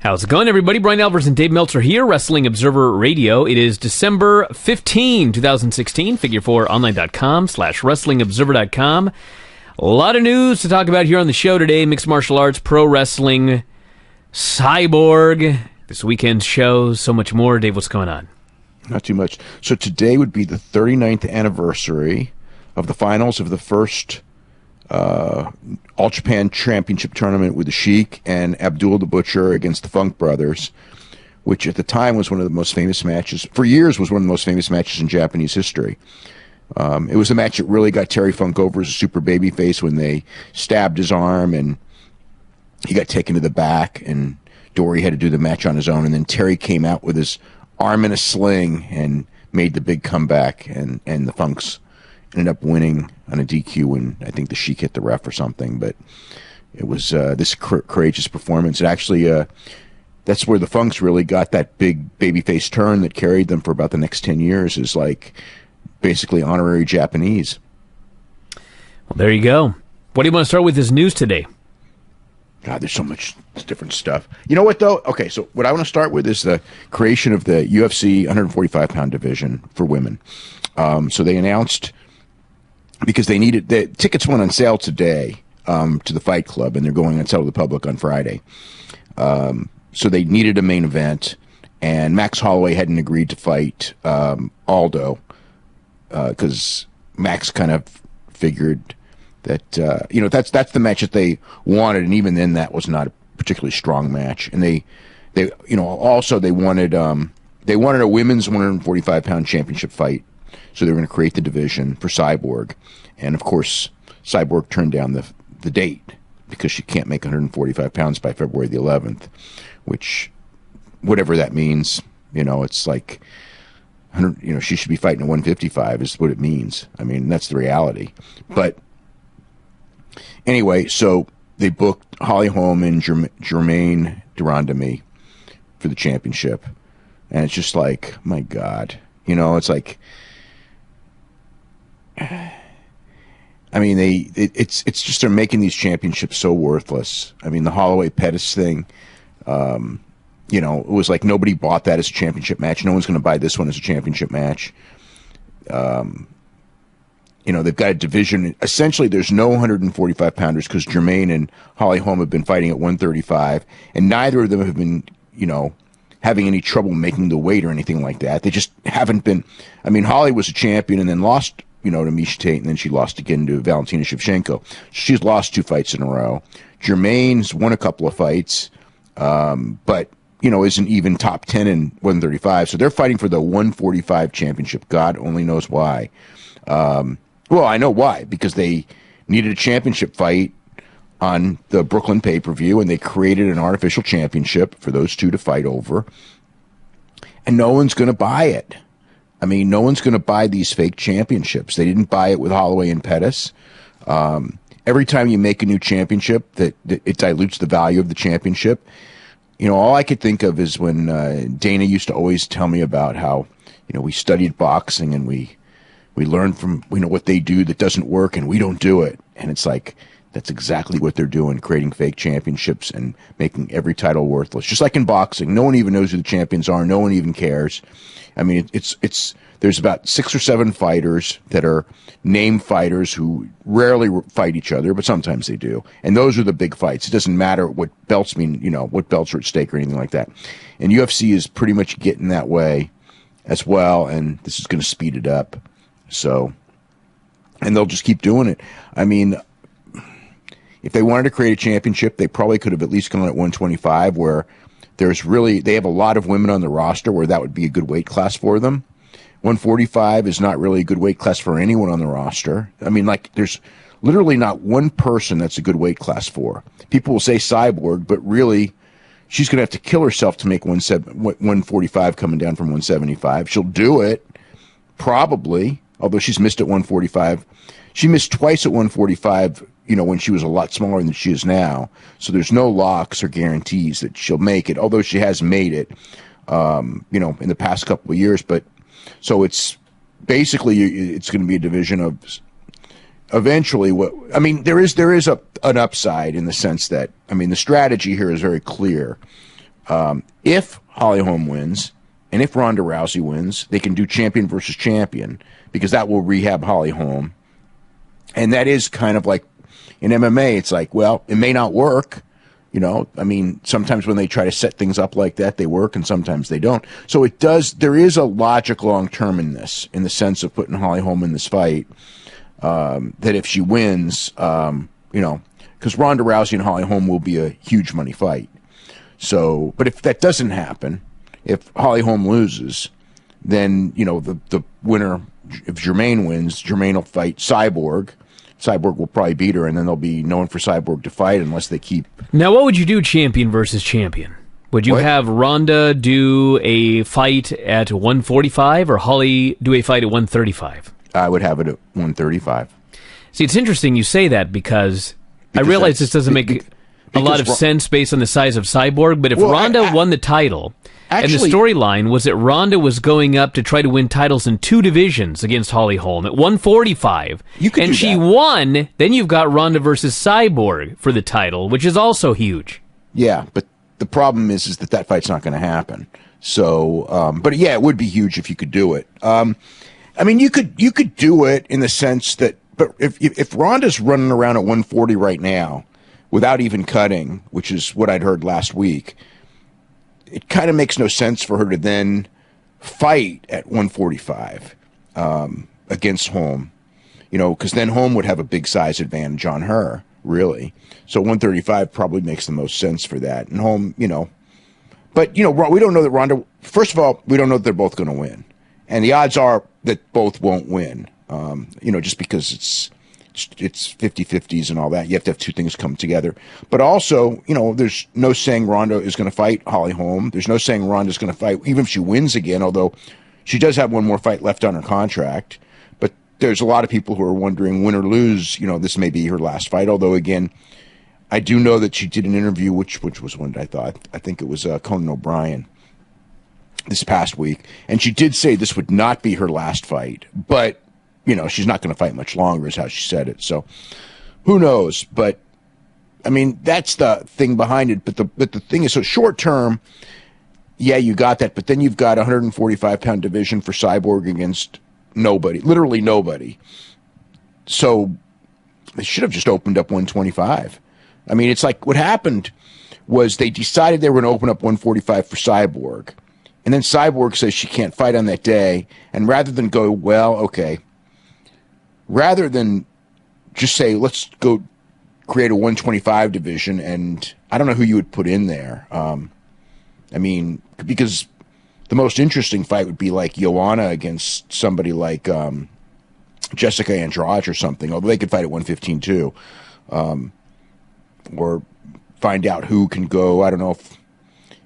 How's it going, everybody? Brian Alvarez and Dave Meltzer here, Wrestling Observer Radio. It is December 15, 2016, figure4online.com/wrestlingobserver.com. A lot of news to talk about here on the show today. Mixed martial arts, pro wrestling, Cyborg, this weekend's shows, so much more. Dave, what's going on? Not too much. So today would be the 39th anniversary of the finals of the first All Japan Championship tournament with the Sheik and Abdul the Butcher against the Funk Brothers, which at the time was one of the most famous matches. For years was one of the most famous matches in Japanese history. It was a match that really got Terry Funk over as a super babyface when they stabbed his arm and he got taken to the back and Dory had to do the match on his own, and then Terry came out with his arm in a sling and made the big comeback, and the Funks ended up winning on a DQ, and I think the Sheik hit the ref or something. But it was this courageous performance. And actually, that's where the Funks really got that big babyface turn that carried them for about the next 10 years, is like basically honorary Japanese. Well, there you go. What do you want to start with this news today? God, there's so much different stuff. You know what, though? Okay, so what I want to start with is the creation of the UFC 145-pound division for women. So they announced, because they needed, the tickets went on sale today to the Fight Club, and they're going on sale to the public on Friday. So they needed a main event, and Max Holloway hadn't agreed to fight Aldo because Max kind of figured that that's the match that they wanted, and even then that was not a particularly strong match. And they also they wanted a women's 145-pound championship fight. So they were going to create the division for Cyborg. And, of course, Cyborg turned down the date because she can't make 145 pounds by February the 11th, which, whatever that means, it's like, she should be fighting at 155 is what it means. I mean, that's the reality. But anyway, so they booked Holly Holm and Jermaine Durandamy for the championship. And it's just like, my God. It's like, I mean, it's just they're making these championships so worthless. I mean, the Holloway Pettis thing, it was like nobody bought that as a championship match. No one's going to buy this one as a championship match. They've got a division. Essentially, there's no 145 pounders because Jermaine and Holly Holm have been fighting at 135, and neither of them have been, having any trouble making the weight or anything like that. They just haven't been. I mean, Holly was a champion and then lost, to Miesha Tate, and then she lost again to Valentina Shevchenko. She's lost 2 fights in a row. Jermaine's won a couple of fights, but, isn't even top 10 in 135. So they're fighting for the 145 championship. God only knows why. Well, I know why, because they needed a championship fight on the Brooklyn pay-per-view, and they created an artificial championship for those two to fight over, and no one's going to buy it. I mean, no one's going to buy these fake championships. They didn't buy it with Holloway and Pettis. Every time you make a new championship, that it dilutes the value of the championship. All I could think of is when Dana used to always tell me about how, we studied boxing and we learned from, what they do that doesn't work, and we don't do it. And it's like, that's exactly what they're doing, creating fake championships and making every title worthless. Just like in boxing, no one even knows who the champions are. No one even cares. I mean, there's about 6 or 7 fighters that are named fighters who rarely fight each other, but sometimes they do. And those are the big fights. It doesn't matter what belts mean, what belts are at stake or anything like that. And UFC is pretty much getting that way as well, and this is going to speed it up. So, and they'll just keep doing it. I mean, if they wanted to create a championship, they probably could have at least gone at 125, where they have a lot of women on the roster where that would be a good weight class for them. 145 is not really a good weight class for anyone on the roster. I mean, like, there's literally not one person that's a good weight class for. People will say Cyborg, but really, she's going to have to kill herself to make 145 coming down from 175. She'll do it, probably, although she's missed at 145. She missed twice at 145, when she was a lot smaller than she is now. So there's no locks or guarantees that she'll make it, although she has made it, in the past couple of years. But so it's basically, it's going to be a division of eventually there is an upside in the sense that, the strategy here is very clear. If Holly Holm wins, and if Ronda Rousey wins, they can do champion versus champion, because that will rehab Holly Holm. And that is kind of like in MMA, it's like, well, it may not work. I mean, sometimes when they try to set things up like that, they work, and sometimes they don't. So there is a logic long term in this, in the sense of putting Holly Holm in this fight, that if she wins, because Ronda Rousey and Holly Holm will be a huge money fight. So, but if that doesn't happen, if Holly Holm loses, then, the winner, if Jermaine wins, Jermaine will fight Cyborg. Cyborg will probably beat her, and then they'll be known for Cyborg to fight unless they keep... Now, what would you do champion versus champion? Would you have Ronda do a fight at 145 or Holly do a fight at 135? I would have it at 135. See, it's interesting you say that because I realize this doesn't make a lot of sense based on the size of Cyborg, but if Ronda won the title... Actually, and the storyline was that Ronda was going up to try to win titles in 2 divisions against Holly Holm at 145. And she won. Then you've got Ronda versus Cyborg for the title, which is also huge. Yeah, but the problem is that fight's not going to happen. So, but yeah, it would be huge if you could do it. I mean, you could do it in the sense that, but if Ronda's running around at 140 right now without even cutting, which is what I'd heard last week, it kind of makes no sense for her to then fight at 145 against Holm, because then Holm would have a big size advantage on her, really. So 135 probably makes the most sense for that. And Holm, but, we don't know that Ronda, first of all, we don't know that they're both going to win. And the odds are that both won't win, just because it's 50-50s and all that. You have to have 2 things come together. But also, there's no saying Ronda is going to fight Holly Holm. There's no saying Ronda's going to fight, even if she wins again, although she does have one more fight left on her contract. But there's a lot of people who are wondering, win or lose, this may be her last fight. Although, again, I do know that she did an interview, which was one I think it was Conan O'Brien this past week. And she did say this would not be her last fight. But she's not going to fight much longer is how she said it. So who knows? But I mean, that's the thing behind it. But the thing is, so short term, yeah, you got that. But then you've got a 145-pound division for Cyborg against nobody, literally nobody. So they should have just opened up 125. I mean, it's like what happened was they decided they were going to open up 145 for Cyborg. And then Cyborg says she can't fight on that day. And rather than go, well, okay, rather than just say, let's go create a 125 division, and I don't know who you would put in there. I mean, because the most interesting fight would be like Joanna against somebody like Jessica Andrade or something, although they could fight at 115 too. Or find out who can go, I don't know if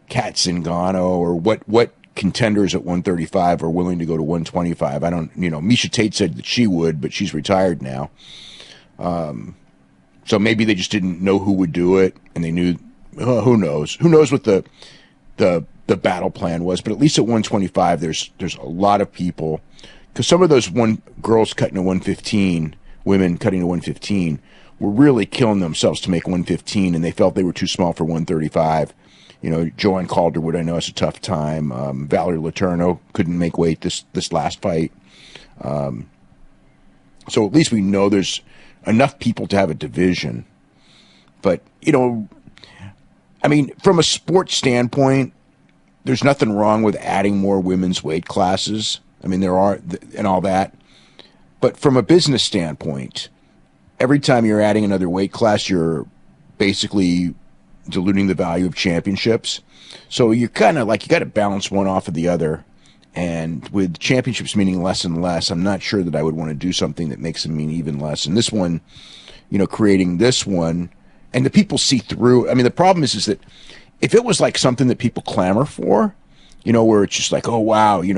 Kat Zingano or what contenders at 135 are willing to go to 125. I don't, Miesha Tate said that she would, but she's retired now. So maybe they just didn't know who would do it, and they knew, who knows? Who knows what the battle plan was? But at least at 125, there's a lot of people, because some of those girls cutting to 115, women cutting to 115, were really killing themselves to make 115, and they felt they were too small for 135. Joanne Calderwood, I know, has a tough time. Valerie Letourneau couldn't make weight this last fight. So at least we know there's enough people to have a division. But, I mean, from a sports standpoint, there's nothing wrong with adding more women's weight classes. I mean, there are, and all that. But from a business standpoint, every time you're adding another weight class, you're basically diluting the value of championships. So you kind of like, you got to balance one off of the other. And with championships meaning less and less, I'm not sure that I would want to do something that makes them mean even less. And this one, creating this one, and the people see through. I mean, the problem is that if it was like something that people clamor for, where it's just like, oh wow, they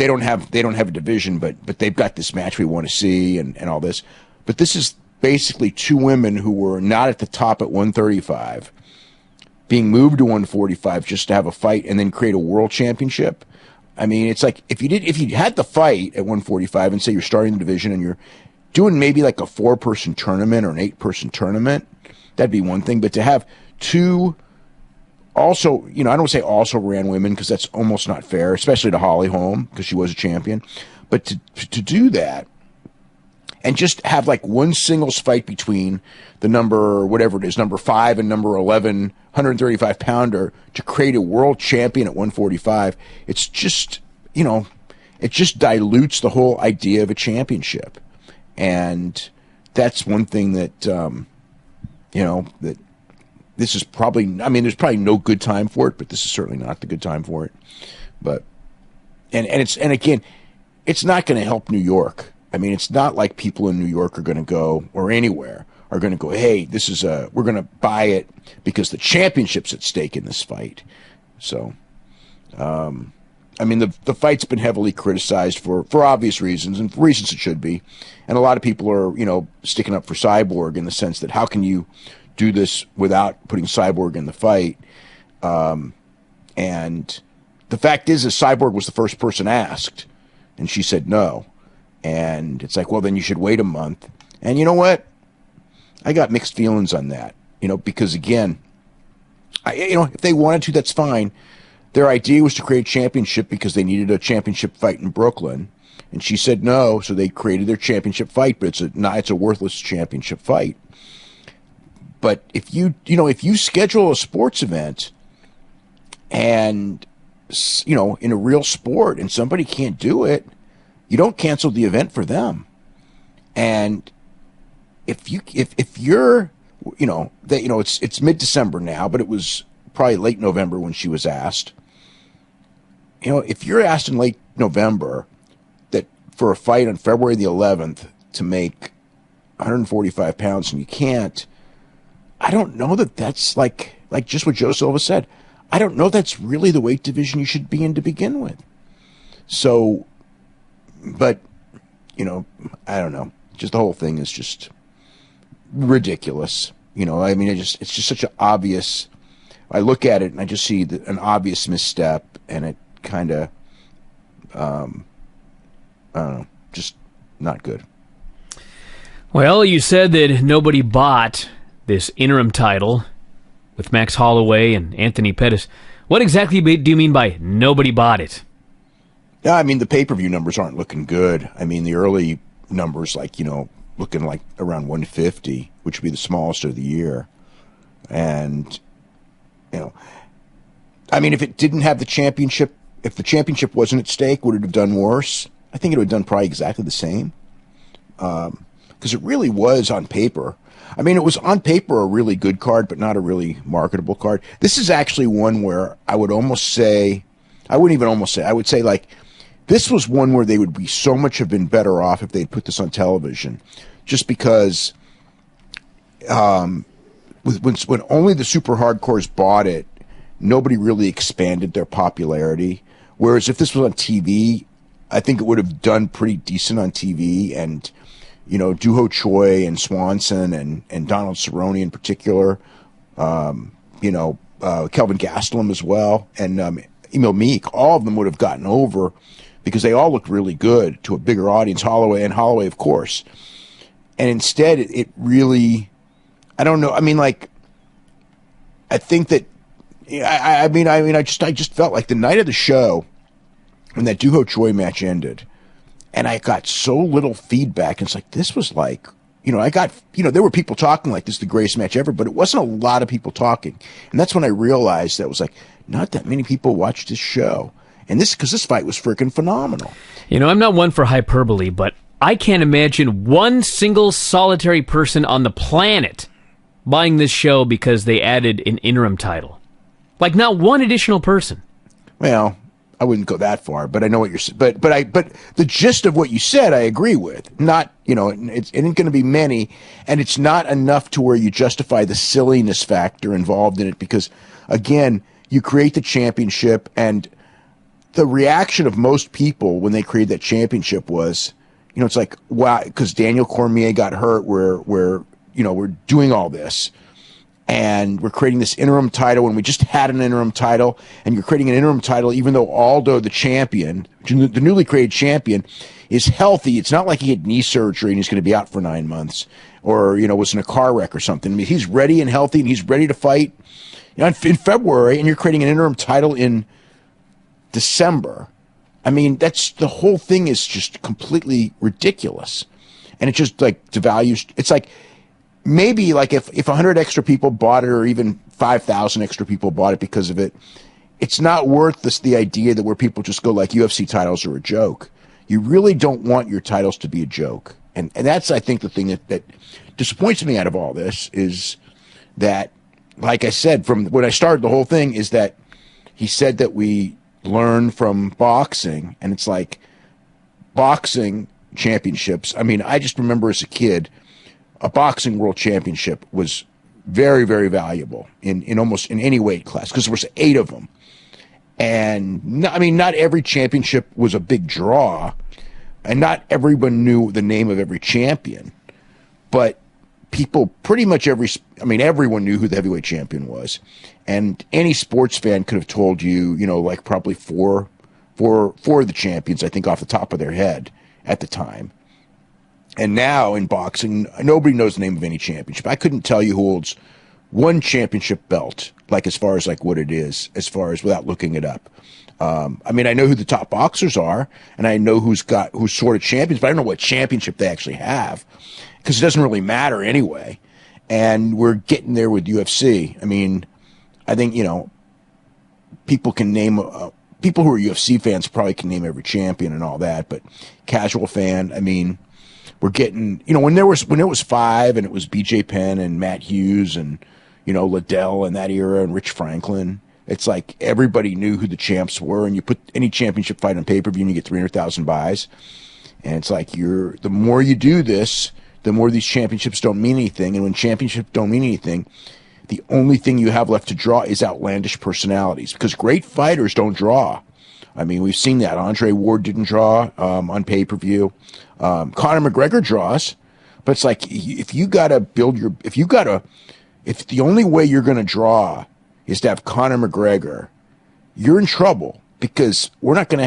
don't have a division, but they've got this match we want to see and all this. But this is basically 2 women who were not at the top at 135 being moved to 145 just to have a fight and then create a world championship. I mean, it's like if you had the fight at 145 and say you're starting the division and you're doing maybe like a 4-person tournament or an 8-person tournament, that'd be one thing. But to have 2 also, I don't say also ran women because that's almost not fair, especially to Holly Holm because she was a champion. But to do that and just have like one singles fight between the number, whatever it is, number 5 and number 11, 135 pounder to create a world champion at 145, it's just, it just dilutes the whole idea of a championship. And that's one thing that, that this is probably, there's probably no good time for it, but this is certainly not the good time for it. But, and again, it's not going to help New York. It's not like people in New York are going to go, or anywhere, are going to go, hey, we're going to buy it because the championship's at stake in this fight. So, the fight's been heavily criticized for obvious reasons, and for reasons it should be. And a lot of people are, sticking up for Cyborg in the sense that how can you do this without putting Cyborg in the fight? And the fact is Cyborg was the first person asked, and she said no. And it's like, well, then you should wait a month. And you know what? I got mixed feelings on that, because again, if they wanted to, that's fine. Their idea was to create a championship because they needed a championship fight in Brooklyn. And she said no, so they created their championship fight, but it's a worthless championship fight. But if you schedule a sports event and, in a real sport and somebody can't do it, you don't cancel the event for them. And if you're, it's mid-December now, but it was probably late November when she was asked. If you're asked in late November that for a fight on February the 11th to make 145 pounds and you can't, I don't know that that's like just what Joe Silva said. I don't know that's really the weight division you should be in to begin with. So, but, I don't know. Just the whole thing is just ridiculous. It's just such an obvious, I look at it and I just see an obvious misstep, and it kind of, I don't know, just not good. Well, you said that nobody bought this interim title with Max Holloway and Anthony Pettis. What exactly do you mean by nobody bought it? Yeah, the pay-per-view numbers aren't looking good. The early numbers, looking like around 150, which would be the smallest of the year. And, if it didn't have the championship, if the championship wasn't at stake, would it have done worse? I think it would have done probably exactly the same. Because it really was on paper. It was on paper a really good card, but not a really marketable card. This is actually one where I would say, this was one where they would be so much have been better off if they'd put this on television. Just because when only the super hardcores bought it, nobody really expanded their popularity. Whereas if this was on TV, I think it would have done pretty decent on TV. And, Duho Choi and Swanson and Donald Cerrone in particular, Kelvin Gastelum as well, and Emil Meek, all of them would have gotten over because they all looked really good to a bigger audience, Holloway, of course. And instead, it really, I don't know. I think that, I just felt like the night of the show when that Duho Choi match ended, and I got so little feedback. And it's like, this was like, there were people talking like this is the greatest match ever, but it wasn't a lot of people talking. And that's when I realized that it was like, not that many people watched this show. And because this fight was freaking phenomenal. I'm not one for hyperbole, but I can't imagine one single solitary person on the planet buying this show because they added an interim title. Like, not one additional person. Well, I wouldn't go that far, but I know what you're saying. But the gist of what you said, I agree with. Not, it ain't going to be many, and it's not enough to where you justify the silliness factor involved in it because, again, you create the championship, and the reaction of most people when they created that championship was, it's like, wow, because Daniel Cormier got hurt, we're doing all this. And we're creating this interim title when we just had an interim title, and you're creating an interim title even though Aldo, the champion, the newly created champion, is healthy. It's not like he had knee surgery and he's going to be out for 9 months or, was in a car wreck or something. He's ready and healthy, and he's ready to fight, in February, and you're creating an interim title in December. I mean, that's the whole thing is just completely ridiculous. And it just like devalues. It's like maybe like if 100 extra people bought it, or even 5,000 extra people bought it because of it, it's not worth the idea that where people just go like UFC titles are a joke. You really don't want your titles to be a joke. And that's, I think, the thing that disappoints me out of all this is that, like I said, from when I started the whole thing, is that he said that we learn from boxing, and it's like boxing championships. I mean, I just remember as a kid, a boxing world championship was very, very valuable in almost in any weight class because there was 8 of them. And not every championship was a big draw, and not everyone knew the name of every champion, but people pretty much everyone knew who the heavyweight champion was. And any sports fan could have told you, like probably four of the champions, I think, off the top of their head at the time. And now in boxing, nobody knows the name of any championship. I couldn't tell you who holds one championship belt, like as far as like what it is, as far as without looking it up. I know who the top boxers are, and I know who's sort of champions, but I don't know what championship they actually have, because it doesn't really matter anyway. And we're getting there with UFC. I think, people can name, people who are UFC fans probably can name every champion and all that, but casual fan, we're getting, when it was 5 and it was BJ Penn and Matt Hughes and, Liddell in that era and Rich Franklin, it's like everybody knew who the champs were, and you put any championship fight on pay-per-view and you get 300,000 buys. And it's like the more you do this, the more these championships don't mean anything. And when championships don't mean anything, the only thing you have left to draw is outlandish personalities, because great fighters don't draw. We've seen that. Andre Ward didn't draw on pay-per-view. Conor McGregor draws, but it's like if the only way you're going to draw is to have Conor McGregor, you're in trouble, because you're not going to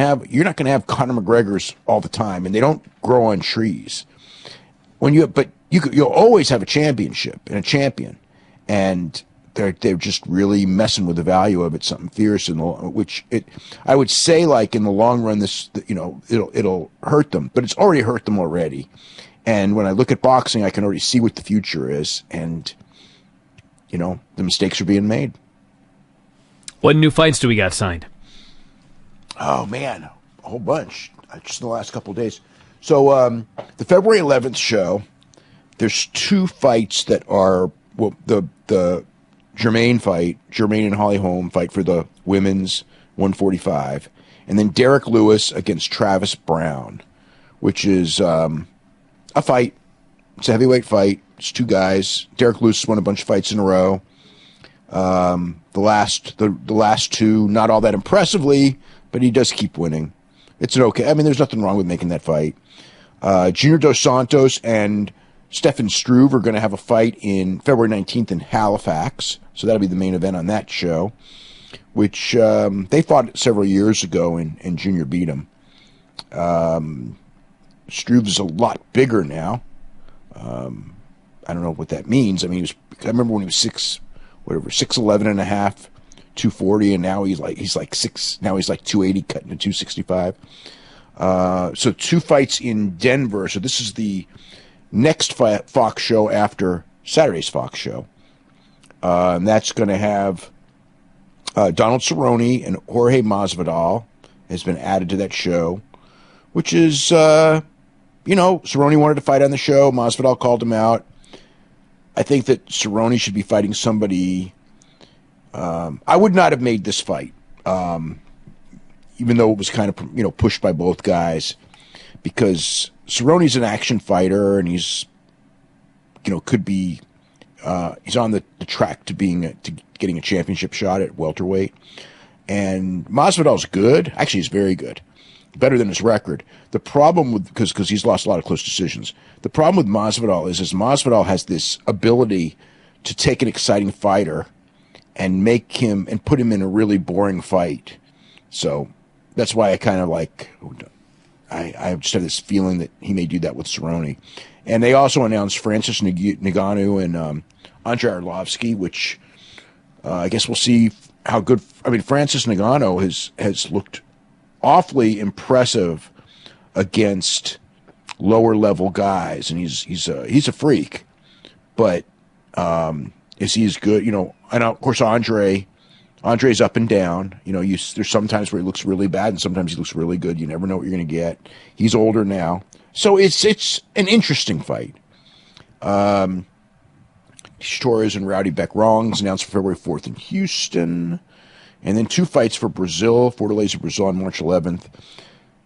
have Conor McGregors all the time, and they don't grow on trees. You'll always have a championship and a champion, and they're just really messing with the value of it, something fierce, I would say, like, in the long run, this, it'll hurt them, but it's already hurt them already. And when I look at boxing, I can already see what the future is, and the mistakes are being made. What new fights do we got signed? Oh man, a whole bunch, just in the last couple of days. So the February 11th show, there's 2 fights that are the Jermaine and Holly Holm fight for the women's 145, and then Derek Lewis against Travis Brown, which is a fight. It's a heavyweight fight. It's 2 guys. Derek Lewis won a bunch of fights in a row. The last 2, not all that impressively, but he does keep winning. It's an okay. There's nothing wrong with making that fight. Junior Dos Santos and Stefan Struve are going to have a fight in February 19th in Halifax. So that'll be the main event on that show, which they fought several years ago, and Junior beat him. Struve is a lot bigger now. I don't know what that means. I remember when he was 6'11 and a half, 240, and now he's like 280, cutting to 265. So 2 fights in Denver. So this is the next Fox show after Saturday's Fox show. And that's going to have Donald Cerrone and Jorge Masvidal has been added to that show, which is, Cerrone wanted to fight on the show. Masvidal called him out. I think that Cerrone should be fighting somebody. I would not have made this fight, even though it was kind of, pushed by both guys, because Cerrone's an action fighter, and he's, could be, he's on the track to getting a championship shot at welterweight. And Masvidal's good. Actually, he's very good. Better than his record. The problem with, because he's lost a lot of close decisions. The problem with Masvidal is Masvidal has this ability to take an exciting fighter and put him in a really boring fight. So that's why I kind of I just have this feeling that he may do that with Cerrone. And they also announced Francis Ngannou and Andrei Arlovsky, which I guess we'll see how good. I mean, Francis Ngannou has looked awfully impressive against lower level guys, and he's a freak. But is he as good? You know, and of course Andre's up and down. You know, there's sometimes where he looks really bad, and sometimes he looks really good. You never know what you're going to get. He's older now, so it's an interesting fight. Torres and Rowdy Beck-Rongs announced for February 4th in Houston. And then 2 fights for Brazil, Fortaleza, Brazil on March 11th.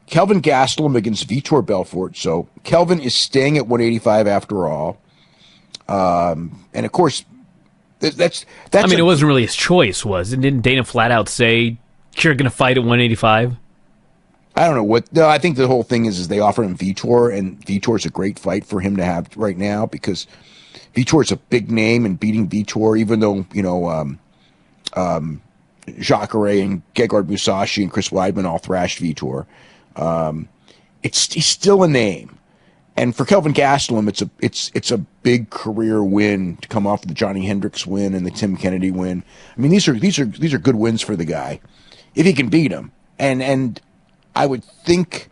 Kelvin Gastelum against Vitor Belfort. So Kelvin is staying at 185 after all. And of course, that's. I mean, it wasn't really his choice, was it? Didn't Dana flat out say, you're going to fight at 185? I don't know what. No, I think the whole thing is they offer him Vitor, and Vitor's a great fight for him to have right now because Vitor's a big name, and beating Vitor, even though, you know, Jacare and Gegard Mousasi and Chris Weidman all thrashed Vitor, he's still a name. And for Kelvin Gastelum, it's a big career win to come off the Johnny Hendricks win and the Tim Kennedy win. I mean, these are good wins for the guy if he can beat him. And I would think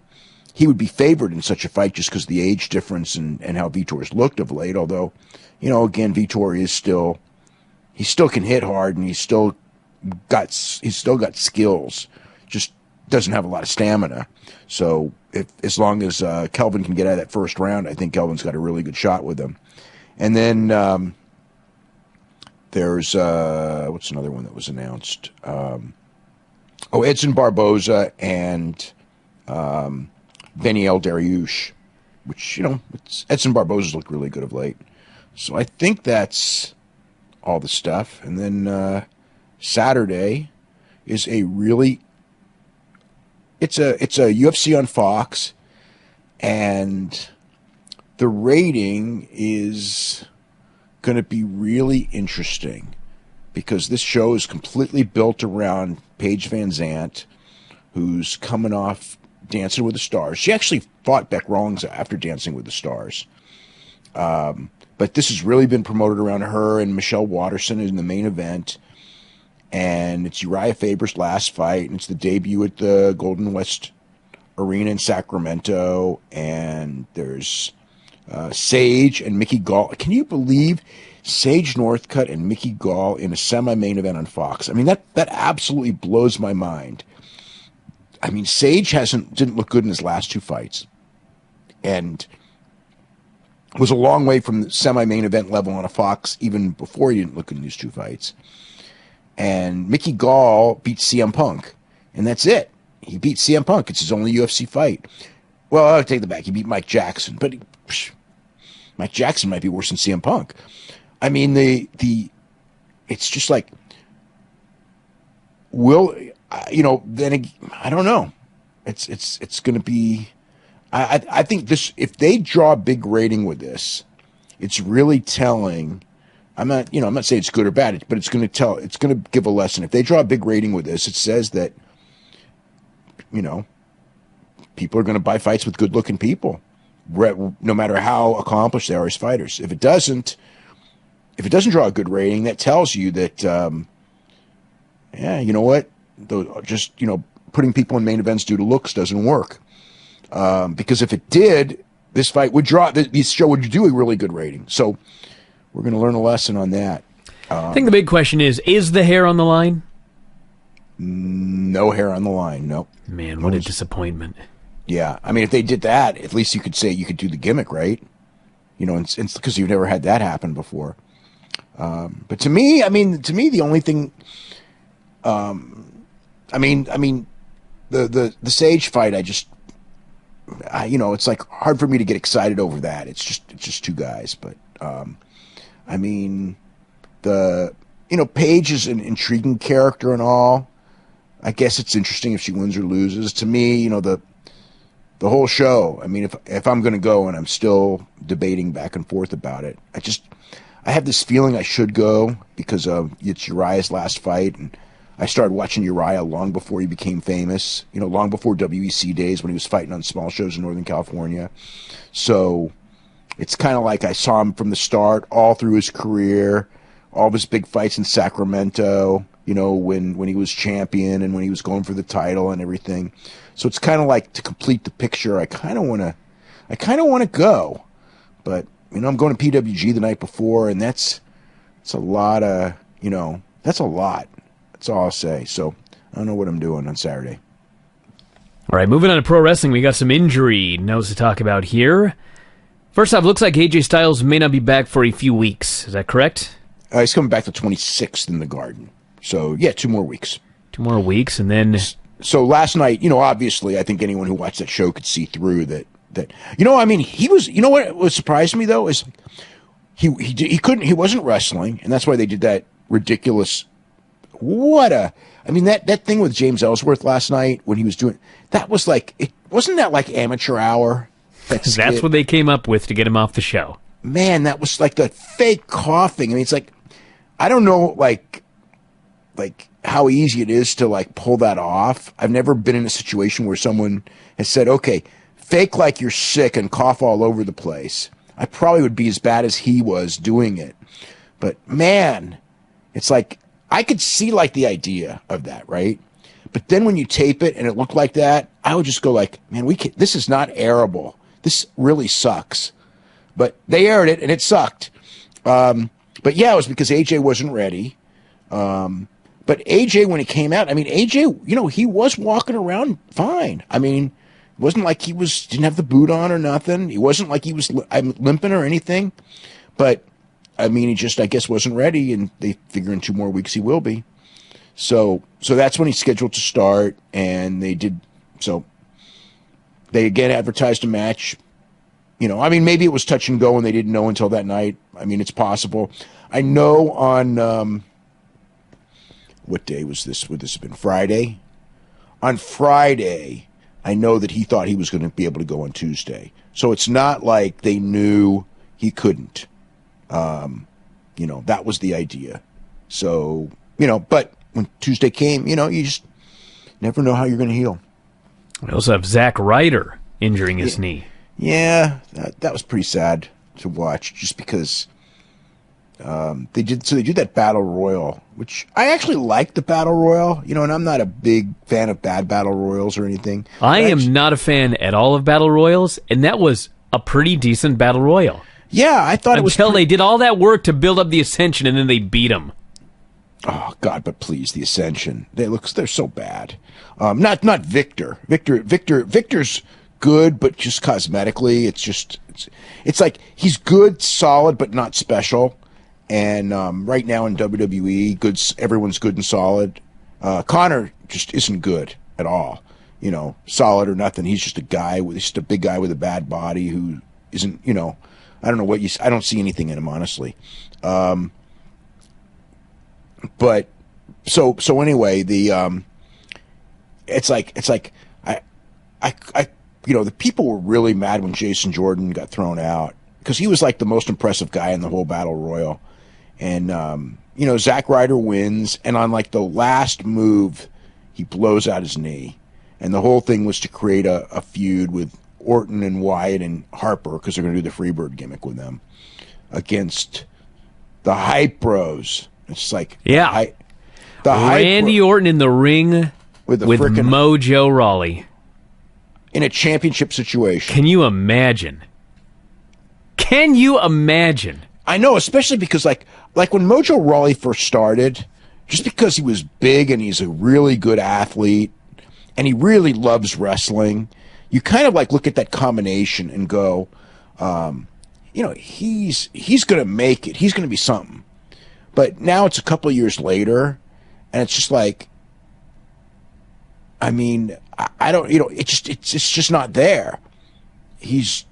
he would be favored in such a fight just because of the age difference and how Vitor's looked of late. Although, you know, again, Vitor he still can hit hard, and he's still got skills, just doesn't have a lot of stamina. So as long as Kelvin can get out of that first round, I think Kelvin's got a really good shot with him. And then there's what's another one that was announced? Edson Barboza and Beneil Dariush, which, you know, Edson Barboza's looked really good of late. So I think that's all the stuff. And then Saturday is it's a UFC on Fox, and the rating is going to be really interesting because this show is completely built around Paige Van Zandt, who's coming off Dancing with the Stars. She actually fought Beck-Rongs after Dancing with the Stars. But this has really been promoted around her and Michelle Watterson in the main event. And it's Uriah Faber's last fight, and it's the debut at the Golden West Arena in Sacramento. And there's Sage and Mickey Gall. Can you believe Sage Northcutt and Mickey Gall in a semi-main event on Fox? I mean, that absolutely blows my mind. I mean, Sage didn't look good in his last 2 fights, and was a long way from the semi-main event level on a Fox even before he didn't look good in these 2 fights. And Mickey Gall beat CM Punk, and that's it. He beat CM Punk. It's his only UFC fight. Well, I'll take that back. He beat Mike Jackson, but Mike Jackson might be worse than CM Punk. I mean, it's just like, then I don't know. It's going to be. I think this, if they draw a big rating with this, it's really telling. I'm not saying it's good or bad, but it's going to give a lesson. If they draw a big rating with this, it says that, you know, people are going to buy fights with good-looking people, no matter how accomplished they are as fighters. If it doesn't draw a good rating, that tells you that, you know what, putting people in main events due to looks doesn't work. Because if it did, this fight would draw. This show would do a really good rating. So we're going to learn a lesson on that. I think the big question is the hair on the line? No hair on the line. Nope. Man, what a disappointment. Yeah, I mean, if they did that, at least you could say you could do the gimmick, right? You know, it's because you've never had that happen before. But to me, the only thing, the Sage fight, it's like hard for me to get excited over that. It's just 2 guys, but Paige is an intriguing character and all. I guess it's interesting if she wins or loses. To me, the whole show. I mean, if I'm going to go, and I'm still debating back and forth about it, I have this feeling I should go because it's Uriah's last fight, and I started watching Uriah long before he became famous. Long before WEC days when he was fighting on small shows in Northern California. So it's kind of like I saw him from the start, all through his career, all of his big fights in Sacramento, you know, when he was champion and when he was going for the title and everything. So it's kind of like, to complete the picture, I kind of want to go. But, you know, I'm going to PWG the night before, and it's a lot of, you know, that's a lot. That's all I'll say. So I don't know what I'm doing on Saturday. All right, moving on to pro wrestling, we got some injury notes to talk about here. First off, looks like AJ Styles may not be back for a few weeks. Is that correct? He's coming back the 26th in the Garden. So, yeah, 2 more weeks. 2 more weeks, and then... So last night, you know, obviously, I think anyone who watched that show could see through that, you know, I mean, he was, you know what surprised me, though, is he wasn't wrestling, and that's why they did that ridiculous, I mean, that thing with James Ellsworth last night when he was doing, that was like, wasn't that like amateur hour? That's what they came up with to get him off the show. Man, that was like the fake coughing. I mean, it's like, I don't know, like how easy it is to like pull that off. I've never been in a situation where someone has said, okay, fake like you're sick and cough all over the place. I probably would be as bad as he was doing it. But man, it's like, I could see like the idea of that, right? But then when you tape it and it looked like that, I would just go like, man, this is not airable. This really sucks. But they aired it and it sucked. But yeah, it was because AJ wasn't ready. But AJ, when he came out, I mean, AJ, you know, he was walking around fine. I mean, it wasn't like he didn't have the boot on or nothing. It wasn't like he was limping or anything. But, I mean, he just, I guess, wasn't ready, and they figure in 2 more weeks he will be. So that's when he's scheduled to start, and they did, so they again advertised a match. You know, I mean, maybe it was touch and go and they didn't know until that night. I mean, it's possible. I know on, what day was this? Would this have been Friday? On Friday, I know that he thought he was going to be able to go on Tuesday. So it's not like they knew he couldn't. You know, that was the idea. So, you know, but when Tuesday came, you know, you just never know how you're going to heal. We also have Zack Ryder injuring his knee. Yeah, that was pretty sad to watch, just because they did that battle royal, which I actually like the battle royal, you know, and I'm not a big fan of bad battle royals or anything. I am not a fan at all of battle royals, and that was a pretty decent battle royal. Yeah, I thought it was until they did all that work to build up the Ascension, and then they beat them. Oh God, but please, the Ascension, they're so bad. Not Victor. Victor's good, but just cosmetically, it's like he's good, solid, but not special. And right now in WWE, everyone's good and solid. Connor just isn't good at all. You know, solid or nothing. He's just a big guy with a bad body who isn't. You know, I don't know I don't see anything in him, honestly. But so anyway, it's like I you know, the people were really mad when Jason Jordan got thrown out, because he was like the most impressive guy in the whole battle royal. And, you know, Zack Ryder wins, and on like the last move, he blows out his knee. And the whole thing was to create a feud with Orton and Wyatt and Harper, because they're going to do the Freebird gimmick with them, against the Hype Bros. It's like, yeah, Randy Orton in the ring with Mojo Rawley. In a championship situation. Can you imagine? I know, especially because like when Mojo Rawley first started, just because he was big and he's a really good athlete and he really loves wrestling, you kind of like look at that combination and go, you know, he's going to make it. He's going to be something. But now it's a couple of years later, and it's just like, I mean, I don't, you know, it's just not there. He's,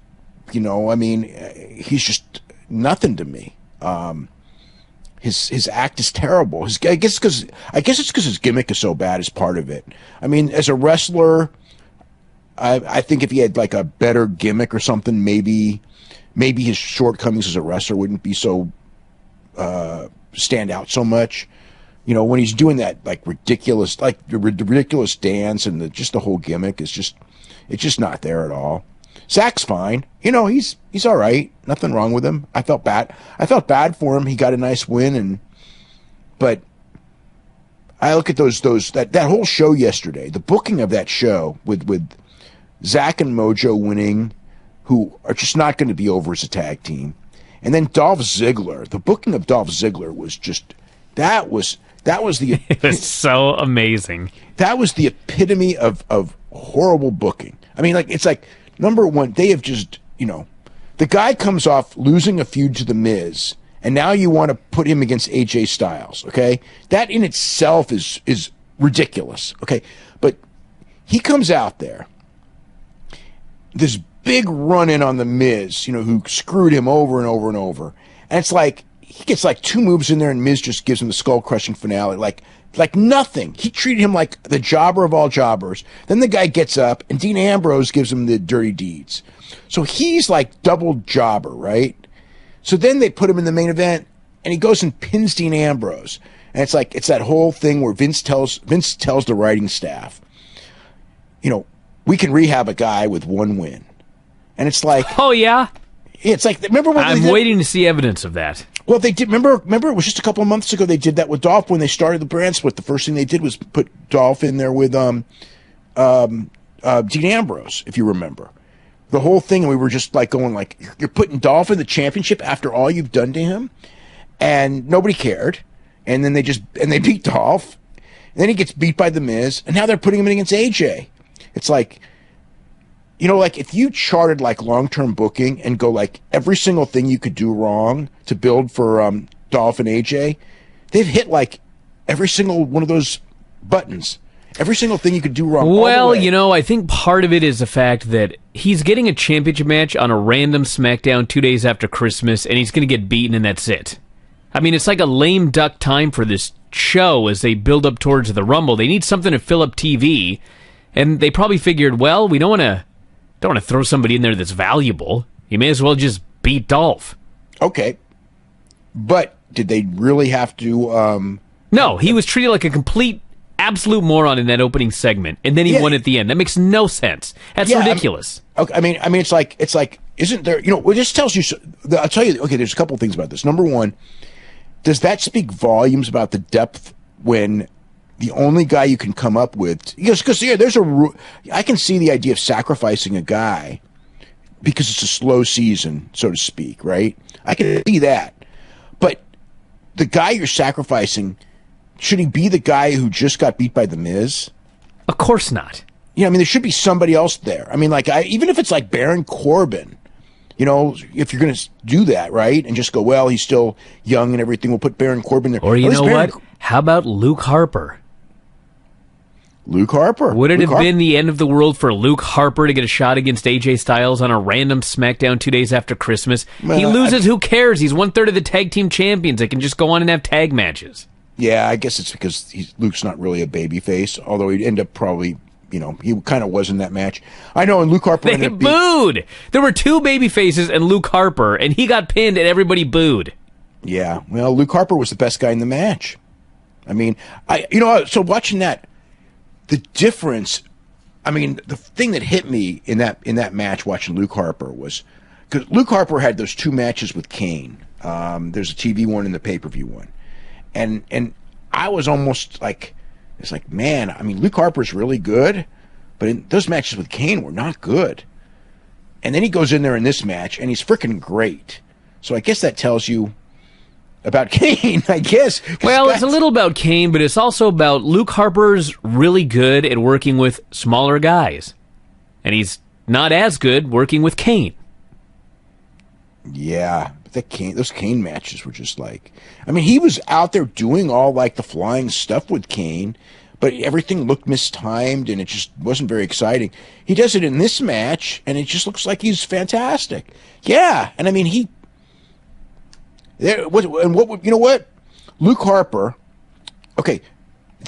you know, I mean, he's just nothing to me. His act is terrible. I guess it's because his gimmick is so bad is part of it. I mean, as a wrestler, I think if he had like a better gimmick or something, maybe his shortcomings as a wrestler wouldn't be so stand out so much. You know, when he's doing that like ridiculous dance and just the whole gimmick is just, it's just not there at all. Zach's fine. You know, he's all right. Nothing wrong with him. I felt bad for him. He got a nice win, and But I look at that whole show yesterday, the booking of that show with Zach and Mojo winning, who are just not going to be over as a tag team, and then Dolph Ziggler. The booking of Dolph Ziggler was just that was the it was so amazing. That was the epitome of horrible booking. I mean, like it's like number one, they have just the guy comes off losing a feud to The Miz. And now you want to put him against AJ Styles, okay? That in itself is ridiculous, okay? But he comes out there, this big run-in on The Miz, who screwed him over and over and over. And it's like, he gets like 2 moves in there and Miz just gives him the skull-crushing finale. Like nothing. He treated him like the jobber of all jobbers. Then the guy gets up and Dean Ambrose gives him the dirty deeds. So he's like double jobber, right? So then they put him in the main event, and he goes and pins Dean Ambrose. And it's that whole thing where Vince tells the writing staff, we can rehab a guy with 1 win. And it's like, oh yeah, it's like, remember when I'm waiting to see evidence of that. Well, they did. Remember it was just a couple of months ago they did that with Dolph when they started the brand split. The first thing they did was put Dolph in there with Dean Ambrose, if you remember. The whole thing, and we were just like going like, you're putting Dolph in the championship after all you've done to him, and nobody cared. And then they beat Dolph, and then he gets beat by The Miz, and now they're putting him in against AJ. It's like, like if you charted like long-term booking and go like every single thing you could do wrong to build for Dolph and AJ, they've hit like every single one of those buttons. Every single thing you could do wrong. Well, I think part of it is the fact that he's getting a championship match on a random SmackDown 2 days after Christmas, and he's going to get beaten, and that's it. I mean, it's like a lame duck time for this show as they build up towards the Rumble. They need something to fill up TV, and they probably figured, well, we don't want to throw somebody in there that's valuable. You may as well just beat Dolph. Okay, but did they really have to? No, he was treated like a complete. Absolute moron in that opening segment, and then he won at the end. That makes no sense. That's ridiculous. I mean, it's like, isn't there? It just tells you. I'll tell you. Okay, there's a couple of things about this. Number one, does that speak volumes about the depth when the only guy you can come up with? Because there's I can see the idea of sacrificing a guy because it's a slow season, so to speak, right? I can see that, but the guy you're sacrificing. Should he be the guy who just got beat by The Miz? Of course not. I mean, there should be somebody else there. I mean, like, even if it's like Baron Corbin, if you're going to do that, right? And just go, well, he's still young and everything, we'll put Baron Corbin there. Or you know what? How about Luke Harper? Luke Harper. Would it have been the end of the world for Luke Harper to get a shot against AJ Styles on a random SmackDown 2 days after Christmas? He loses, who cares? He's 1/3 of the tag team champions. They can just go on and have tag matches. Yeah, I guess it's because Luke's not really a babyface, although he'd end up probably, he kind of was in that match. I know, and Luke Harper ended up booed. There were 2 babyfaces and Luke Harper, and he got pinned and everybody booed. Yeah, well, Luke Harper was the best guy in the match. I mean, so watching that, the difference, I mean, the thing that hit me in that match watching Luke Harper was, because Luke Harper had those 2 matches with Kane. There's a TV one and the pay-per-view one. And I was almost like, it's like, man, I mean, Luke Harper's really good, but those matches with Kane were not good. And then he goes in there in this match, and he's freaking great. So I guess that tells you about Kane, I guess. Well, it's a little about Kane, but it's also about Luke Harper's really good at working with smaller guys. And he's not as good working with Kane. Yeah. Those Kane matches were just like, I mean, he was out there doing all like the flying stuff with Kane, but everything looked mistimed and it just wasn't very exciting. He does it in this match and it just looks like he's fantastic. Yeah. And I mean, you know what? Luke Harper, okay.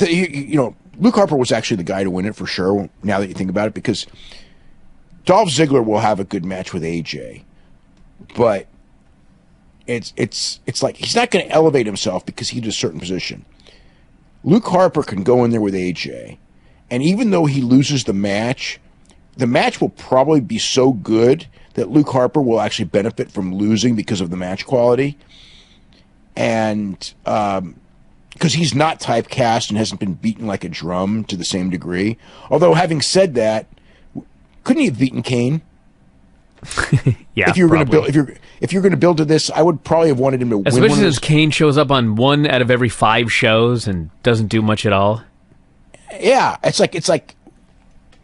Luke Harper was actually the guy to win it for sure. Now that you think about it, because Dolph Ziggler will have a good match with AJ, but it's like he's not going to elevate himself because he's in a certain position. Luke Harper can go in there with AJ, and even though he loses the match will probably be so good that Luke Harper will actually benefit from losing because of the match quality. And because he's not typecast and hasn't been beaten like a drum to the same degree. Although, having said that, couldn't he have beaten Kane? Yeah, if you were going to build, if you're going to build to this, I would probably have wanted him to win. Especially since Kane shows up on 1 out of every 5 shows and doesn't do much at all. Yeah, it's like,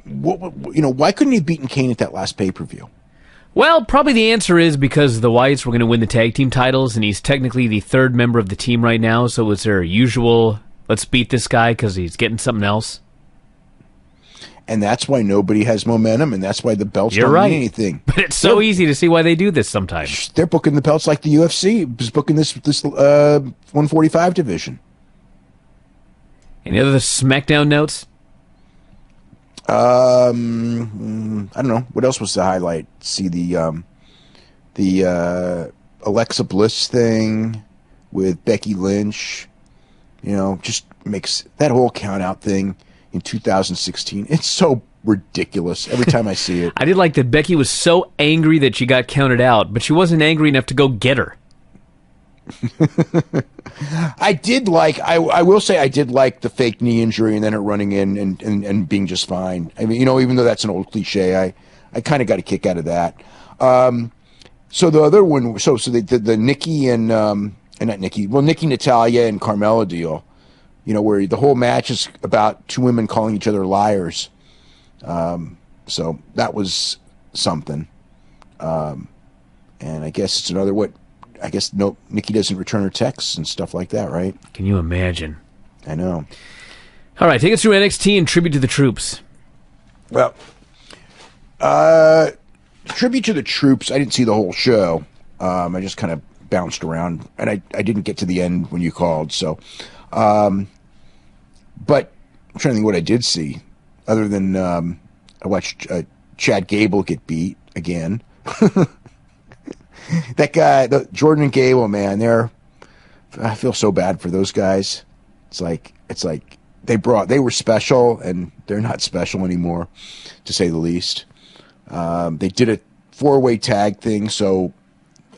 why couldn't he have beaten Kane at that last pay-per-view? Well, probably the answer is because the Wyatts were going to win the tag team titles, and he's technically the 3rd member of the team right now, so it's their usual, let's beat this guy because he's getting something else. And that's why nobody has momentum, and that's why the belts don't mean anything. But it's so easy to see why they do this sometimes. They're booking the belts like the UFC is booking this 145 division. Any other SmackDown notes? I don't know. What else was the highlight? See the Alexa Bliss thing with Becky Lynch. Just makes that whole count out thing in 2016. It's so ridiculous every time I see it. I did like that Becky was so angry that she got counted out, but she wasn't angry enough to go get her. I will say I did like the fake knee injury and then her running in and being just fine. I mean, even though that's an old cliche, I kind of got a kick out of that. So the other one, so they did the Nikki and not Nikki, well, Nikki Natalia and Carmella deal, where the whole match is about 2 women calling each other liars. So that was something. And I guess it's another no, Nikki doesn't return her texts and stuff like that, right? Can you imagine? I know. All right, take us through NXT and Tribute to the Troops. Well, Tribute to the Troops, I didn't see the whole show. I just kind of bounced around, and I didn't get to the end when you called. So, but I'm trying to think what I did see, other than I watched Chad Gable get beat again. That guy, Jordan and Gable, man, I feel so bad for those guys. It's like they were special and they're not special anymore, to say the least. They did a 4-way tag thing, so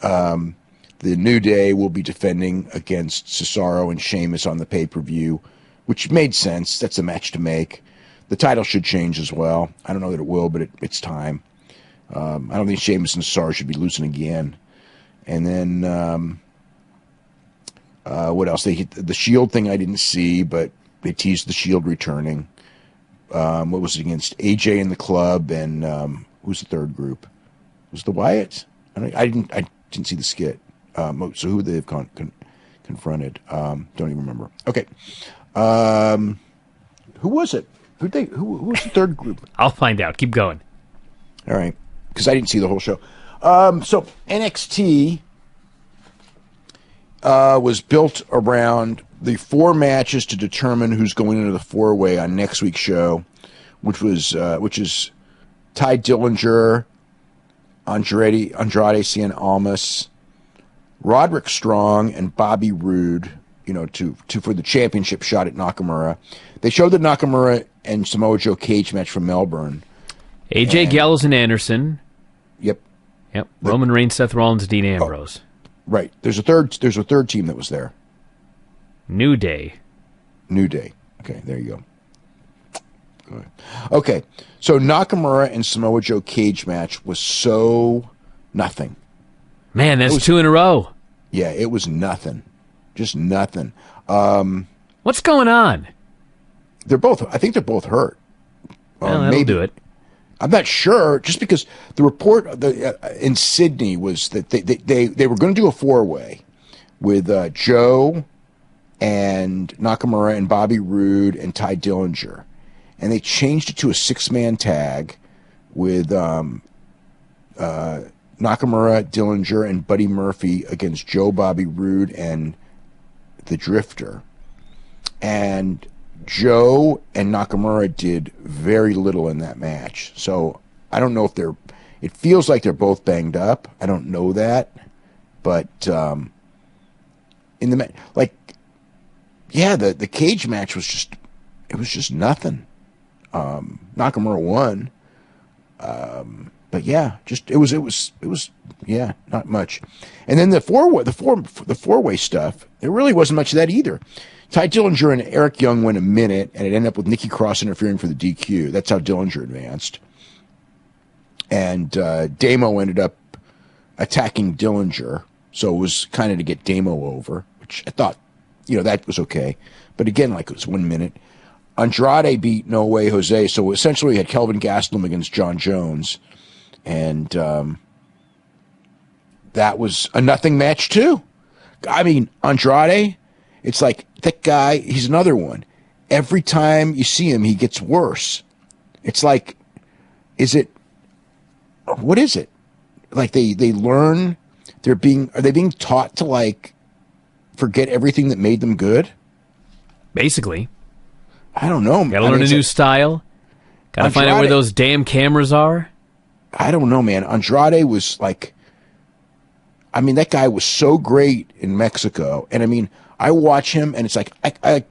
the New Day will be defending against Cesaro and Sheamus on the pay-per-view, which made sense. That's a match to make. The title should change as well. I don't know that it will, but it's time. I don't think Sheamus and Cesaro should be losing again. And then what else? They hit the Shield thing I didn't see, but they teased the Shield returning. What was it against? AJ and the Club, and who's the third group? Was it the Wyatts? I didn't see the skit. So who would they have confronted? Don't even remember. Okay. Who was it? Who was the third group? I'll find out. Keep going. All right, because I didn't see the whole show. So NXT was built around the 4 matches to determine who's going into the 4-way on next week's show, which is Ty Dillinger, Andrade Cien Almas, Roderick Strong, and Bobby Roode. For the championship shot at Nakamura. They showed the Nakamura and Samoa Joe cage match from Melbourne. AJ Gallows and Anderson. Yep. Roman Reigns, Seth Rollins, Dean Ambrose. Right. There's a third team that was there. New Day. Okay, there you go. Okay. So Nakamura and Samoa Joe cage match was so nothing. Man, that's 2 in a row. Yeah, it was nothing. Just nothing. What's going on? I think they're both hurt. Well, that'll do it. I'm not sure, just because the report in Sydney was that they were going to do a 4-way with Joe and Nakamura and Bobby Roode and Ty Dillinger, and they changed it to a 6-man tag with Nakamura, Dillinger, and Buddy Murphy against Joe, Bobby Roode, and the Drifter. And Joe and Nakamura did very little in that match. So I don't know if it feels like they're both banged up. I don't know that. But in the the cage match was just nothing. Nakamura won. But yeah, just it was yeah, not much. And then the four-way stuff, there really wasn't much of that either. Ty Dillinger and Eric Young went a minute, and it ended up with Nikki Cross interfering for the DQ. That's how Dillinger advanced. And Damo ended up attacking Dillinger, so it was kind of to get Damo over, which I thought, that was okay. But again, like it was 1 minute. Andrade beat No Way Jose, so essentially we had Kelvin Gastelum against John Jones, and that was a nothing match too. I mean, Andrade, it's like that guy, he's another one. Every time you see him, he gets worse. It's like, what is it? Like they learn, are they being taught to like forget everything that made them good? Basically. I don't know. Gotta learn a new style. Gotta find out where those damn cameras are. I don't know, man. Andrade was like, that guy was so great in Mexico. And I mean, I watch him and it's like, I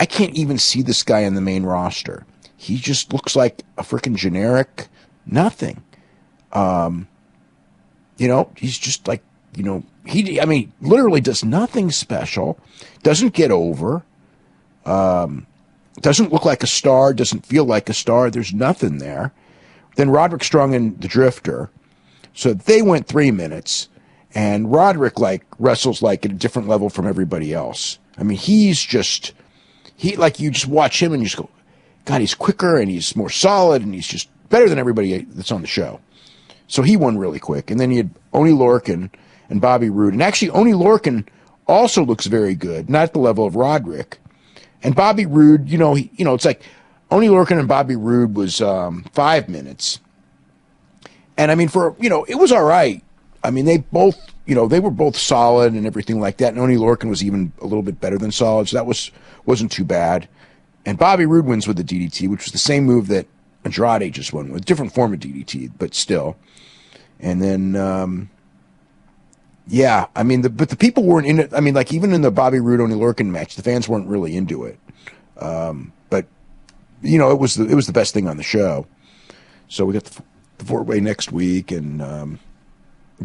can't even see this guy on the main roster. He just looks like a freaking generic nothing. He's just like, he literally does nothing special, doesn't get over, doesn't look like a star, doesn't feel like a star. There's nothing there. Then Roderick Strong and the Drifter. So they went 3 minutes, and Roderick wrestles at a different level from everybody else. I mean, you just watch him and you just go, God, he's quicker and he's more solid and he's just better than everybody that's on the show. So he won really quick. And then you had Oney Lorcan and Bobby Roode. And actually, Oney Lorcan also looks very good, not at the level of Roderick. And Bobby Roode, it's like Oney Lorcan and Bobby Roode was 5 minutes. And I mean, it was all right. I mean, they both, they were both solid and everything like that. And Oney Lorcan was even a little bit better than solid, so that wasn't too bad. And Bobby Roode wins with the DDT, which was the same move that Andrade just won with, different form of DDT, but still. And then, but the people weren't in it. I mean, even in the Bobby Roode Oney Lorcan match, the fans weren't really into it. But it was the best thing on the show. So we got the four-way next week, and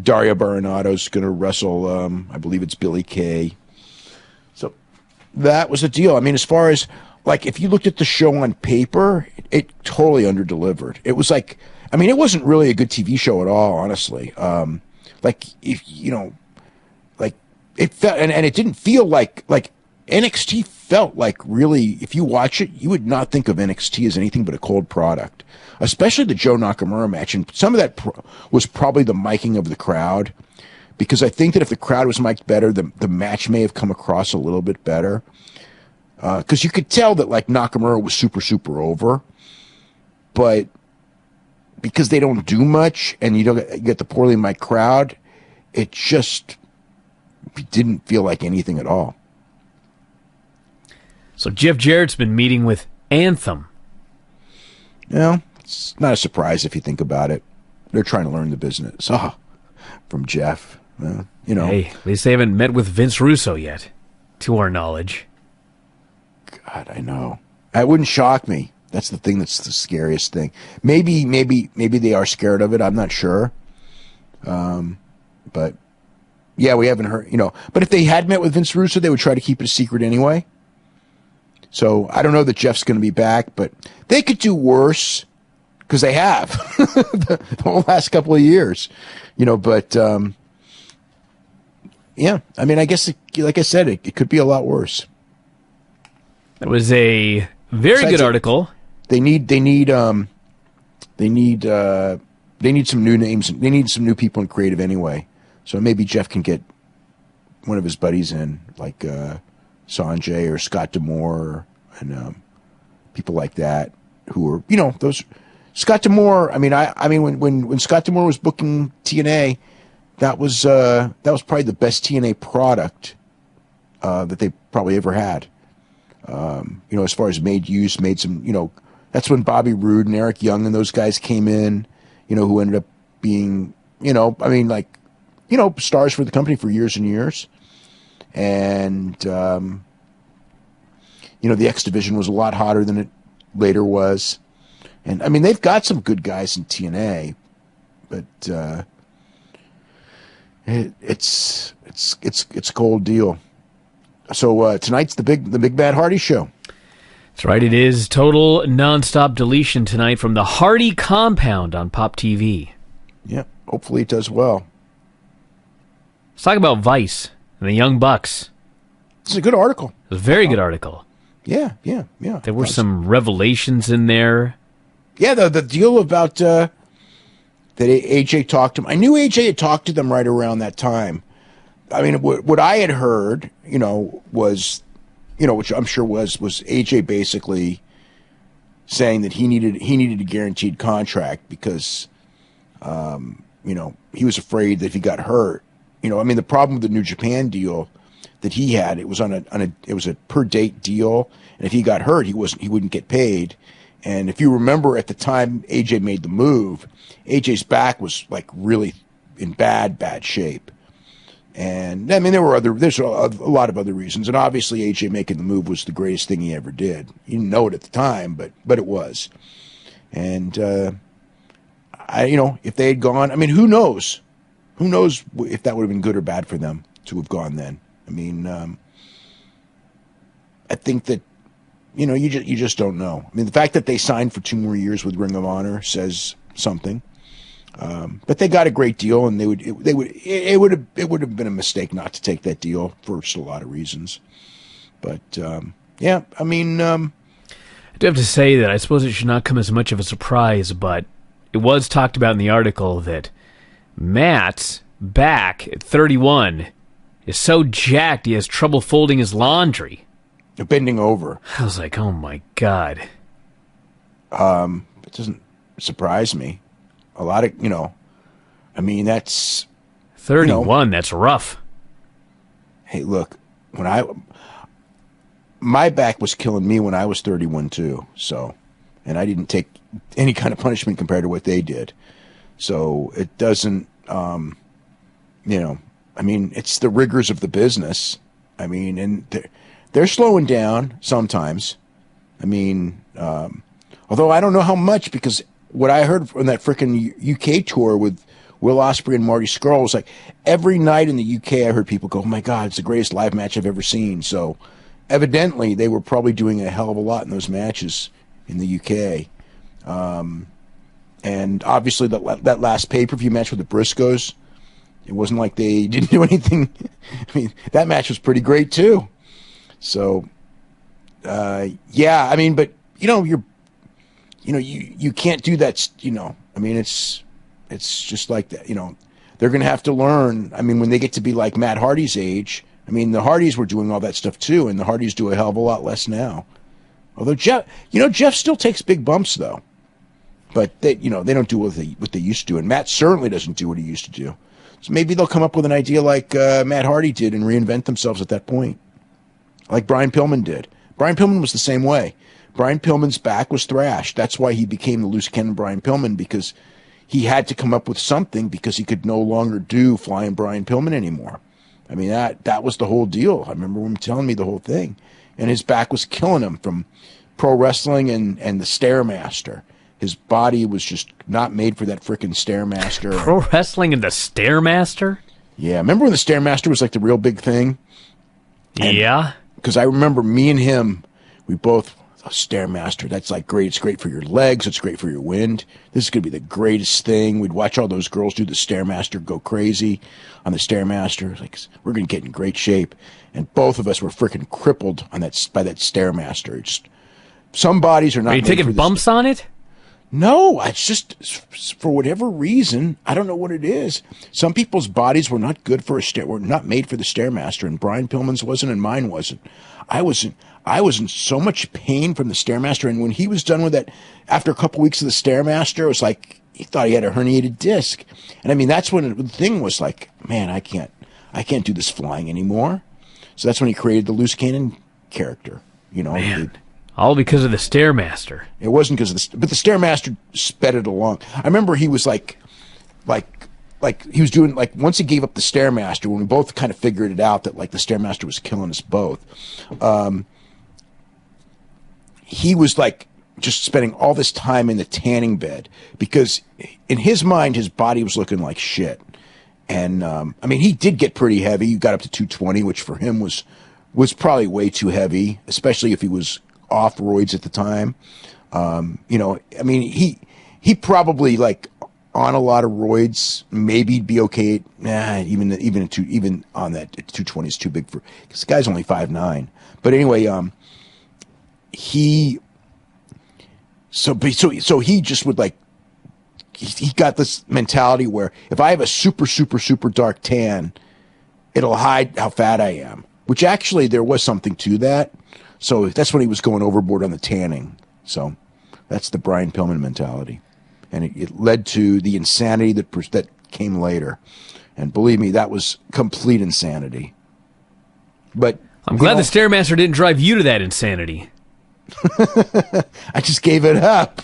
Dario Baronato's going to wrestle. I believe it's Billy Kay. So that was a deal. I mean, as far as if you looked at the show on paper, it totally underdelivered. It was it wasn't really a good TV show at all, honestly. It felt, and it didn't feel like NXT felt like really, if you watch it, you would not think of NXT as anything but a cold product, especially the Joe Nakamura match. And some of that was probably the miking of the crowd, because I think that if the crowd was mic'd better, the match may have come across a little bit better. Because you could tell that Nakamura was super, super over, but because they don't do much and you get the poorly mic'd crowd, it just didn't feel like anything at all. So Jeff Jarrett's been meeting with Anthem. It's not a surprise if you think about it. They're trying to learn the business. From Jeff. Hey, at least they haven't met with Vince Russo yet, to our knowledge. God, I know. It wouldn't shock me. That's the thing that's the scariest thing. Maybe they are scared of it. I'm not sure. But yeah, we haven't heard, But if they had met with Vince Russo, they would try to keep it a secret anyway. So I don't know that Jeff's going to be back, but they could do worse, because they have the whole last couple of years, But yeah, I guess like I said, it could be a lot worse. That was a very good article. They need some new names. They need some new people in creative anyway. So maybe Jeff can get one of his buddies in, like Sanjay or Scott D'Amore and people like that who are, those Scott D'Amore. When Scott D'Amore was booking TNA, that was probably the best TNA product that they probably ever had. As far as made some, that's when Bobby Roode and Eric Young and those guys came in, who ended up being, stars for the company for years and years. And, the X Division was a lot hotter than it later was. And I mean, they've got some good guys in TNA, but it's a cold deal. So tonight's the big bad Hardy show. That's right. It is total nonstop deletion tonight from the Hardy compound on Pop TV. Yep. Hopefully it does well. Let's talk about Vice and the Young Bucks. It's a good article. It was a very good article. Yeah. There were some revelations in there. Yeah, the deal about that AJ talked to him. I knew AJ had talked to them right around that time. I mean, what I had heard, was, which I'm sure was AJ basically saying that he needed a guaranteed contract because, he was afraid that if he got hurt, I mean, the problem with the New Japan deal that he had, it was it was a per date deal, and if he got hurt, he wouldn't get paid. And if you remember at the time AJ made the move, AJ's back was like really in bad shape. And I mean, there's a lot of other reasons. And obviously AJ making the move was the greatest thing he ever did. You didn't know it at the time, but it was. And, if they had gone, I mean, who knows if that would have been good or bad for them to have gone then. I mean, I think that, you just don't know. I mean, the fact that they signed for 2 more years with Ring of Honor says something. But they got a great deal, and it would have been a mistake not to take that deal for a lot of reasons. But yeah, I mean, I do have to say that I suppose it should not come as much of a surprise, but it was talked about in the article that Matt's back at 31 is so jacked he has trouble folding his laundry. Bending over. I was like, oh my God. It doesn't surprise me. A lot of, I mean, that's 31. That's rough. Hey, look, my back was killing me when I was 31 too. So, and I didn't take any kind of punishment compared to what they did. So it doesn't, I mean, it's the rigors of the business. I mean, and they're slowing down sometimes. I mean, although I don't know how much, because what I heard from that frickin' UK tour with Will Ospreay and Marty Scurll was like every night in the UK I heard people go, oh my God, it's the greatest live match I've ever seen. So evidently they were probably doing a hell of a lot in those matches in the UK. And obviously that last pay-per-view match with the Briscoes, it wasn't like they didn't do anything. I mean, that match was pretty great too. So, yeah, I mean, but you can't do that. I mean, it's just like that. They're going to have to learn. I mean, when they get to be like Matt Hardy's age, I mean, the Hardys were doing all that stuff too, and the Hardys do a hell of a lot less now. Although Jeff still takes big bumps though, but they don't do what they used to do, and Matt certainly doesn't do what he used to do. So maybe they'll come up with an idea like Matt Hardy did and reinvent themselves at that point. Like Brian Pillman did. Brian Pillman was the same way. Brian Pillman's back was thrashed. That's why he became the loose cannon Brian Pillman, because he had to come up with something because he could no longer do flying Brian Pillman anymore. I mean, that was the whole deal. I remember him telling me the whole thing. And his back was killing him from pro wrestling and the Stairmaster. His body was just not made for that frickin' Stairmaster. Pro wrestling and the Stairmaster? Yeah, remember when the Stairmaster was like the real big thing? Yeah. Because I remember me and him, we both, Stairmaster, that's like great. It's great for your legs. It's great for your wind. This is going to be the greatest thing. We'd watch all those girls do the Stairmaster, go crazy on the Stairmaster. Like, we're going to get in great shape. And both of us were freaking crippled by that Stairmaster. It's just, some bodies are not. Are you taking bumps on it? No, it's just, for whatever reason, I don't know what it is. Some people's bodies were not good for were not made for the Stairmaster, and Brian Pillman's wasn't, and mine wasn't. I was in so much pain from the Stairmaster, and when he was done with that, after a couple weeks of the Stairmaster, it was like he thought he had a herniated disc. And I mean, that's when the thing was like, man, I can't do this flying anymore. So that's when he created the loose cannon character, Man. All because of the Stairmaster. It wasn't because of but the Stairmaster sped it along. I remember he was like he was doing, like, once he gave up the Stairmaster, when we both kind of figured it out that like the Stairmaster was killing us both, he was like just spending all this time in the tanning bed because in his mind, his body was looking like shit. And, I mean, he did get pretty heavy. He got up to 220, which for him was probably way too heavy, especially if he was off roids at the time. You know, I mean, he probably like on a lot of roids, maybe he'd be okay. Even on that 220 is too big for, because the guy's only 5'9". But anyway, so he just would like, he got this mentality where if I have a super, super, super dark tan, it'll hide how fat I am, which actually there was something to that. So that's when he was going overboard on the tanning. So that's the Brian Pillman mentality. And it led to the insanity that came later. And believe me, that was complete insanity. But I'm glad the Stairmaster didn't drive you to that insanity. I just gave it up.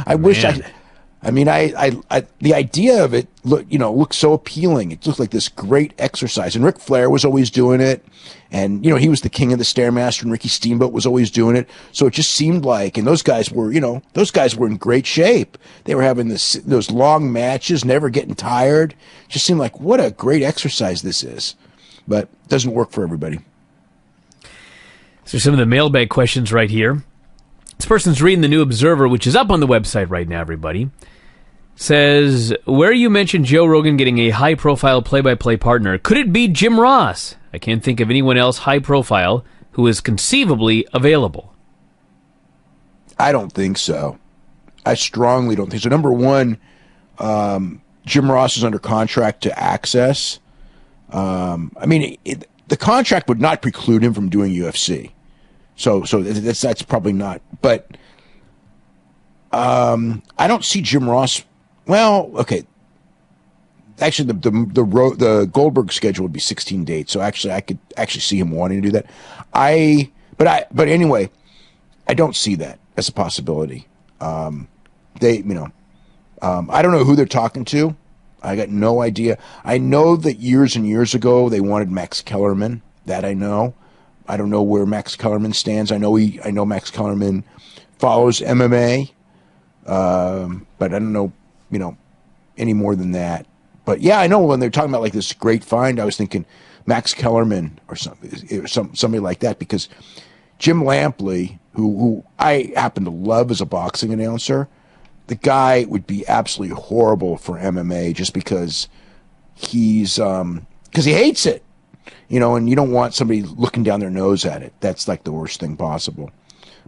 I wish I mean, the idea of it looked so appealing. It looked like this great exercise. And Ric Flair was always doing it. And, he was the king of the Stairmaster, and Ricky Steamboat was always doing it. So it just seemed like, and those guys were in great shape. They were having those long matches, never getting tired. It just seemed like, what a great exercise this is. But it doesn't work for everybody. So some of the mailbag questions right here. This person's reading the New Observer, which is up on the website right now, everybody. Says, where you mentioned Joe Rogan getting a high-profile play-by-play partner, could it be Jim Ross? I can't think of anyone else high-profile who is conceivably available. I don't think so. I strongly don't think so. Number one, Jim Ross is under contract to Access. I mean, the contract would not preclude him from doing UFC. So that's probably not. But I don't see Jim Ross. Well, okay. Actually, the Goldberg schedule would be 16 dates. So actually, I could actually see him wanting to do that. But anyway, I don't see that as a possibility. I don't know who they're talking to. I got no idea. I know that years and years ago they wanted Max Kellerman. That I know. I don't know where Max Kellerman stands. I know Max Kellerman follows MMA, but I don't know, any more than that. But yeah, I know when they're talking about like this great find, I was thinking Max Kellerman or somebody like that, because Jim Lampley, who I happen to love as a boxing announcer, the guy would be absolutely horrible for MMA just because he hates it. And you don't want somebody looking down their nose at it. That's like the worst thing possible.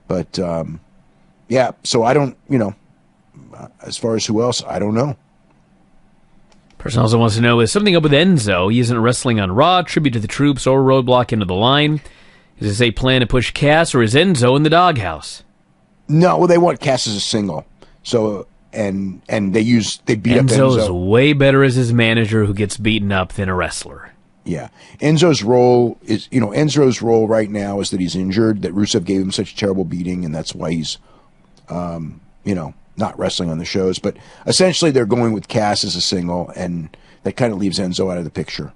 But, yeah, so I don't, as far as who else, I don't know. Person also wants to know, is something up with Enzo? He isn't wrestling on Raw, tribute to the troops, or roadblock into the line. Is this a plan to push Cass, or is Enzo in the doghouse? No, well, they want Cass as a single. So, and they beat up Enzo's Enzo. Way better as his manager who gets beaten up than a wrestler. Yeah. Enzo's role right now is that he's injured, that Rusev gave him such a terrible beating, and that's why he's, not wrestling on the shows. But essentially they're going with Cass as a single, and that kind of leaves Enzo out of the picture.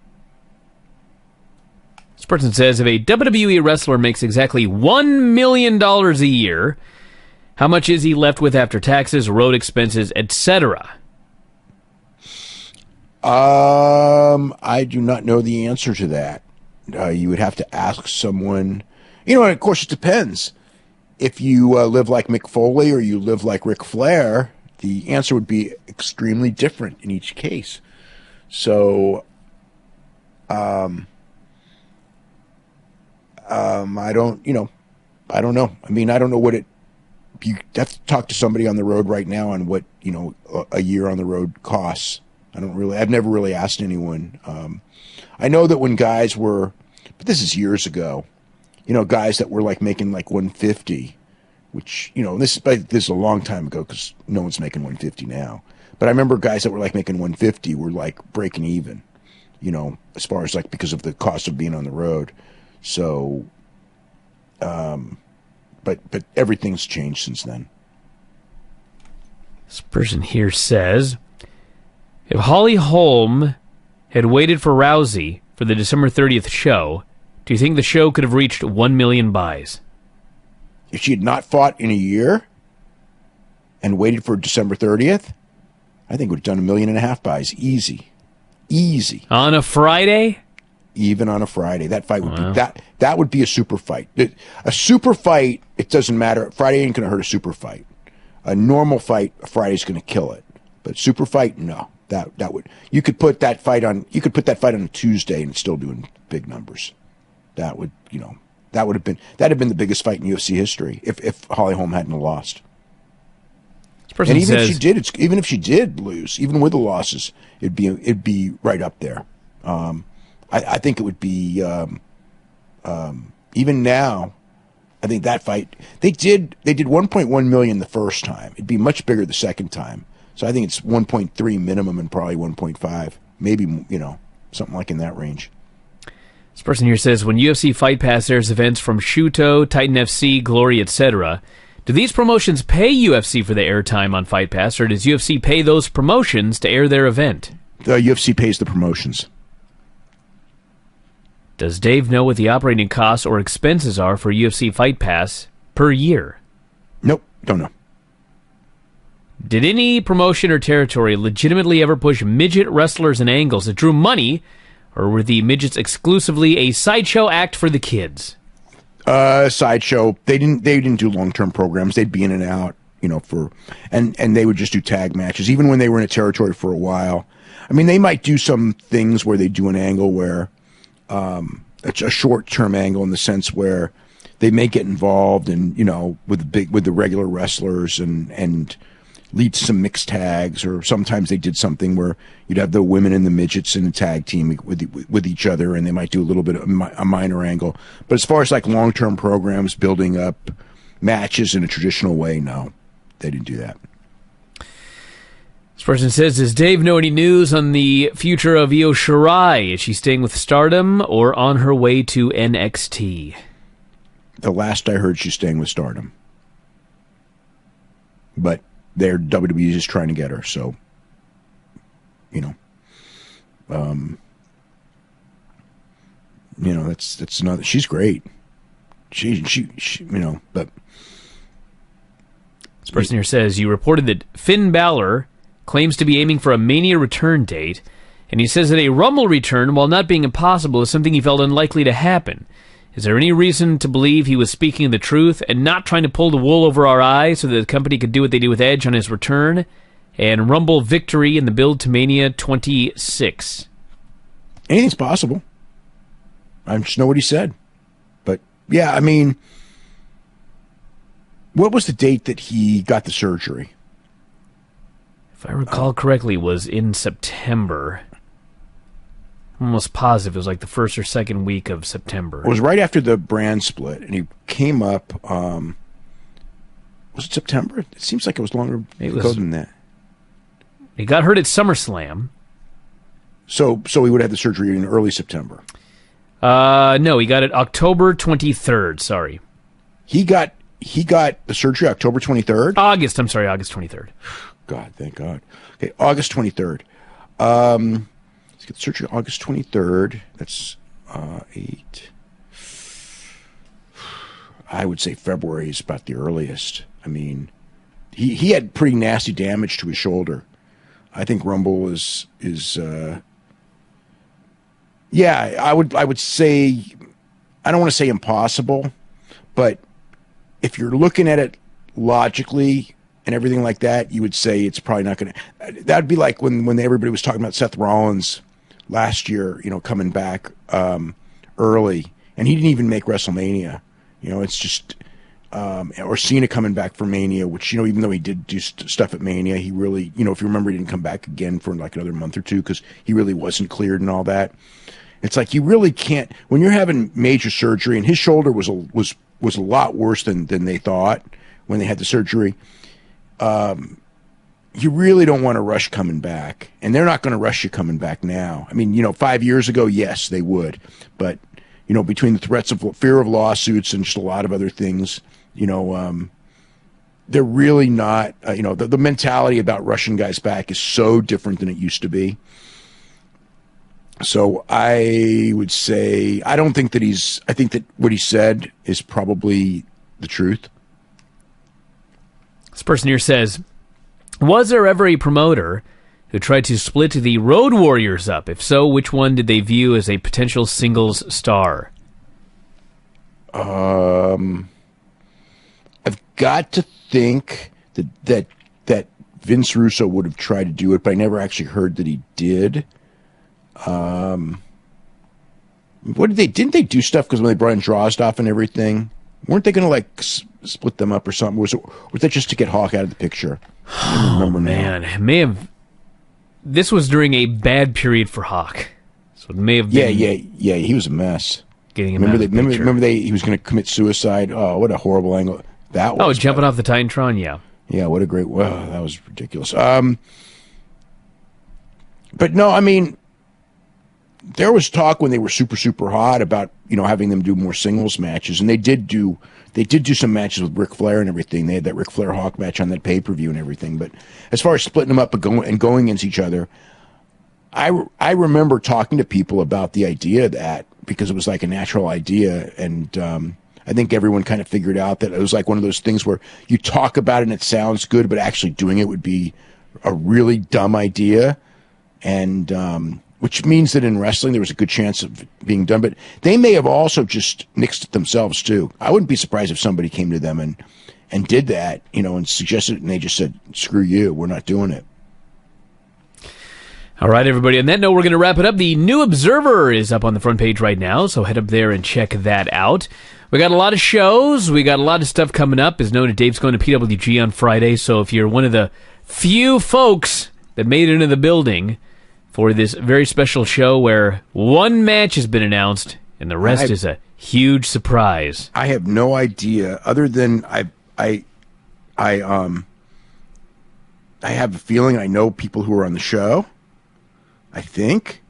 This person says, if a WWE wrestler makes exactly $1 million a year, how much is he left with after taxes, road expenses, etc.? I do not know the answer to that. You would have to ask someone. And of course, it depends. If you live like Mick Foley or you live like Ric Flair, the answer would be extremely different in each case. So, I don't know. I mean, I don't know what you have to talk to somebody on the road right now on what, a year on the road costs. I've never really asked anyone. I know that when guys were, but this is years ago, guys that were like making like 150, which, this is a long time ago because no one's making 150 now. But I remember guys that were like making 150 were like breaking even, as far as like because of the cost of being on the road. So, but everything's changed since then. This person here says, if Holly Holm had waited for Rousey for the December 30th show, do you think the show could have reached 1 million buys? If she had not fought in a year? and waited for December 30th, I think it would have done 1.5 million buys. Easy. On a Friday? Even on a Friday. That fight would be that would be a super fight. A super fight, it doesn't matter. Friday ain't going to hurt a super fight. A normal fight, a Friday's going to kill it. But super fight, no. That would, you could put that fight on a Tuesday and still doing big numbers. That would, that'd have been the biggest fight in UFC history if Holly Holm hadn't lost. And even if she did lose, even with the losses, it'd be right up there. I think it would be even now. I think that fight they did 1.1 million the first time. It'd be much bigger the second time. So I think it's 1.3 minimum and probably 1.5, maybe something like in that range. This person here says, when UFC Fight Pass airs events from Shuto, Titan FC, Glory, etc., do these promotions pay UFC for the airtime on Fight Pass, or does UFC pay those promotions to air their event? The UFC pays the promotions. Does Dave know what the operating costs or expenses are for UFC Fight Pass per year? Nope, don't know. Did any promotion or territory legitimately ever push midget wrestlers and angles that drew money, or were the midgets exclusively a sideshow act for the kids? Sideshow. They didn't do long-term programs. They'd be in and out, and they would just do tag matches, even when they were in a territory for a while. I mean, they might do some things where they do an angle where, a short-term angle in the sense where they may get involved and, with the regular wrestlers and lead to some mixed tags, or sometimes they did something where you'd have the women and the midgets in a tag team with each other, and they might do a little bit of a minor angle. But as far as like long-term programs, building up matches in a traditional way, no, they didn't do that. This person says, does Dave know any news on the future of Io Shirai? Is she staying with Stardom or on her way to NXT? The last I heard, she's staying with Stardom. But their WWE is trying to get her, so that's another. She's great. She but this person here says, you reported that Finn Balor claims to be aiming for a Mania return date, and he says that a Rumble return, while not being impossible, is something he felt unlikely to happen. Is there any reason to believe he was speaking the truth and not trying to pull the wool over our eyes so that the company could do what they did with Edge on his return and Rumble victory in the build to Mania 26? Anything's possible. I just know what he said. But, yeah, I mean, what was the date that he got the surgery? If I recall correctly, it was in September. I'm almost positive it was like the first or second week of September. It was right after the brand split, and he came up. Was it September? It seems like it was longer ago than that. He got hurt at SummerSlam. So he would have had the surgery in early September. No, he got it October 23rd. Sorry, he got the surgery October 23rd. August 23rd. God, thank God. Okay, August 23rd. Let's get the surgery August 23rd. That's 8. I would say February is about the earliest. I mean, he had pretty nasty damage to his shoulder. I think Rumble is yeah, I would say, I don't want to say impossible, but if you're looking at it logically and everything like that, you would say it's probably not going to. That'd be like when everybody was talking about Seth Rollins last year, coming back early, and he didn't even make WrestleMania. It's just or Cena coming back for Mania, which even though he did do stuff at Mania, he really, if you remember, he didn't come back again for like another month or two because he really wasn't cleared and all that. It's like you really can't, when you're having major surgery, and his shoulder was a lot worse than they thought when they had the surgery. You really don't want to rush coming back, and they're not going to rush you coming back now. I mean, 5 years ago, yes, they would, but between the threats of fear of lawsuits and just a lot of other things, they're really not. The mentality about rushing guys back is so different than it used to be. So I would say I don't think that I think that what he said is probably the truth. This person here says, Was there ever a promoter who tried to split the Road Warriors up? If so, which one did they view as a potential singles star? I've got to think that Vince Russo would have tried to do it, but I never actually heard that he did. What did they? Didn't they do stuff because when they brought in Drozdov and everything? Weren't they going to like split them up or something? Was that just to get Hawk out of the picture? I don't remember man, it may have. This was during a bad period for Hawk, so it may have been. Yeah. He was a mess. Getting him out of the picture. Remember he was going to commit suicide. Oh, what a horrible angle that was. Oh, jumping off the Titantron, yeah. Yeah, what a great. Wow, that was ridiculous. But no, I mean, there was talk when they were super, super hot about, having them do more singles matches, and they did do some matches with Ric Flair and everything. They had that Ric Flair Hawk match on that pay-per-view and everything. But as far as splitting them up and going against each other, I remember talking to people about the idea of that because it was like a natural idea, and I think everyone kind of figured out that it was like one of those things where you talk about it and it sounds good, but actually doing it would be a really dumb idea. And which means that in wrestling there was a good chance of being done. But they may have also just nixed it themselves too. I wouldn't be surprised if somebody came to them and did that, and suggested it, and they just said, "Screw you, we're not doing it." All right, everybody. On that note, we're going to wrap it up. The New Observer is up on the front page right now, so head up there and check that out. We got a lot of shows. We got a lot of stuff coming up. As noted, Dave's going to PWG on Friday, so if you're one of the few folks that made it into the building for this very special show where one match has been announced and the rest is a huge surprise. I have no idea, other than I have a feeling I know people who are on the show. I think.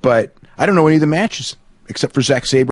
But I don't know any of the matches except for Zack Sabre